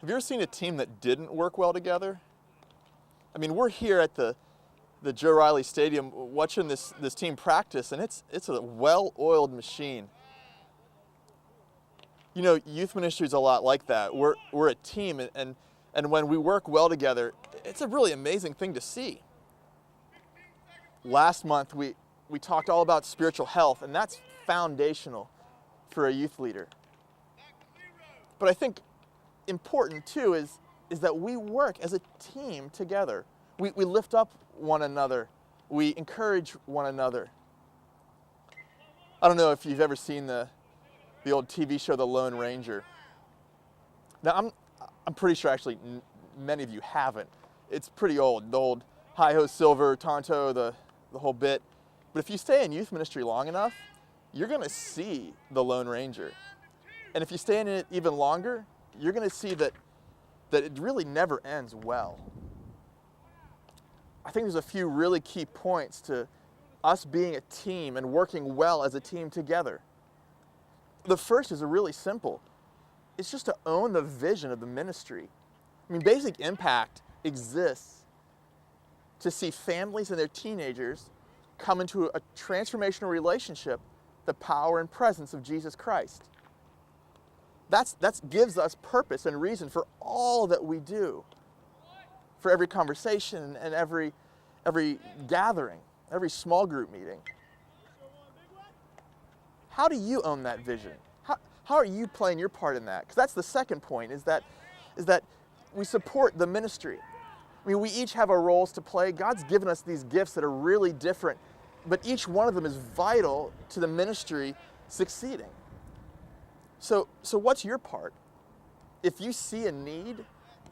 Have you ever seen a team that didn't work well together? I mean, we're here at the Joe Riley Stadium watching this team practice, and it's a well-oiled machine. You know, youth ministry is a lot like that. We're a team, and when we work well together, it's a really amazing thing to see. Last month, we talked all about spiritual health, and that's foundational for a youth leader. But I think important too is that we work as a team together. We lift up one another. We encourage one another. I don't know if you've ever seen the old TV show, The Lone Ranger. Now, I'm pretty sure actually many of you haven't. It's pretty old, the old hi-ho silver, Tonto, the whole bit. But if you stay in youth ministry long enough, you're going to see the Lone Ranger. And if you stay in it even longer, you're going to see that it really never ends well. I think there's a few really key points to us being a team and working well as a team together. The first is really simple. It's just to own the vision of the ministry. I mean, Basic Impact exists to see families and their teenagers come into a transformational relationship, the power and presence of Jesus Christ. That gives us purpose and reason for all that we do, for every conversation and every gathering, every small group meeting. How do you own that vision? How are you playing your part in that? Because that's the second point, is that we support the ministry. I mean, we each have our roles to play. God's given us these gifts that are really different, but each one of them is vital to the ministry succeeding. So what's your part? If you see a need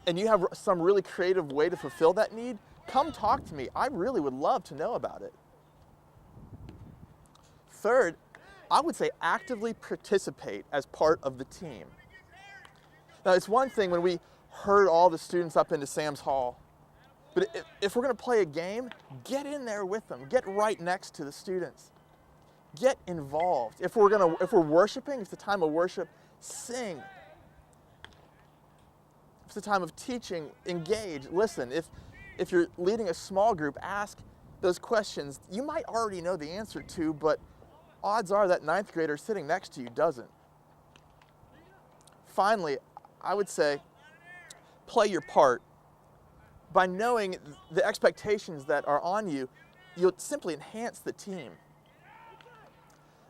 and you have some really creative way to fulfill that need, come talk to me. I really would love to know about it. Third, I would say actively participate as part of the team. Now, it's one thing when we herd all the students up into Sam's Hall, but if we're going to play a game, get in there with them. Get right next to the students. Get involved. If we're worshiping, if it's the time of worship, sing. If it's the time of teaching, engage. Listen, if you're leading a small group, ask those questions you might already know the answer to, but odds are that ninth grader sitting next to you doesn't. Finally, I would say play your part. By knowing the expectations that are on you, you'll simply enhance the team.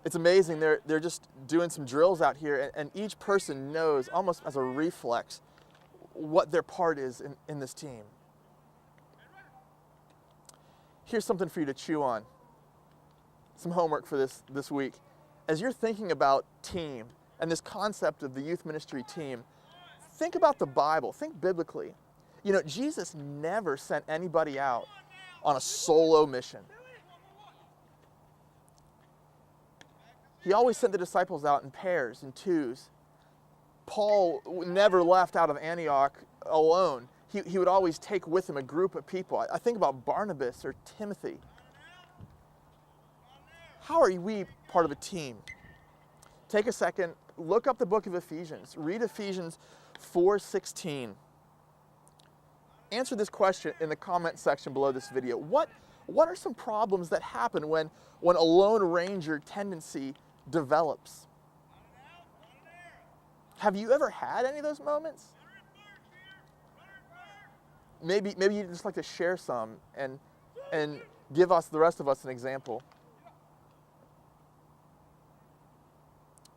It's amazing, they're just doing some drills out here, and each person knows, almost as a reflex, what their part is in this team. Here's something for you to chew on. Some homework for this week. As you're thinking about team and this concept of the youth ministry team, think about the Bible, think biblically. You know, Jesus never sent anybody out on a solo mission. He always sent the disciples out in pairs, in twos. Paul never left out of Antioch alone. He would always take with him a group of people. I think about Barnabas or Timothy. How are we part of a team? Take a second, look up the book of Ephesians. Read Ephesians 4:16. Answer this question in the comment section below this video. What are some problems that happen when a Lone Ranger tendency develops? Have you ever had any of those moments? Maybe you'd just like to share some and give the rest of us an example.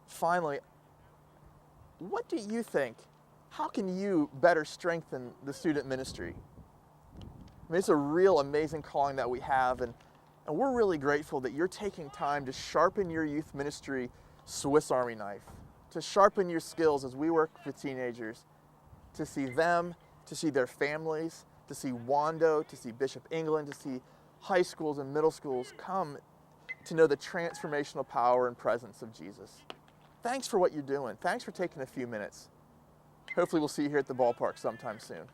Finally, what do you think? How can you better strengthen the student ministry? I mean, it's a real amazing calling that we have, and we're really grateful that you're taking time to sharpen your youth ministry Swiss Army knife, to sharpen your skills as we work with teenagers, to see them, to see their families, to see Wando, to see Bishop England, to see high schools and middle schools come to know the transformational power and presence of Jesus. Thanks for what you're doing. Thanks for taking a few minutes. Hopefully we'll see you here at the ballpark sometime soon.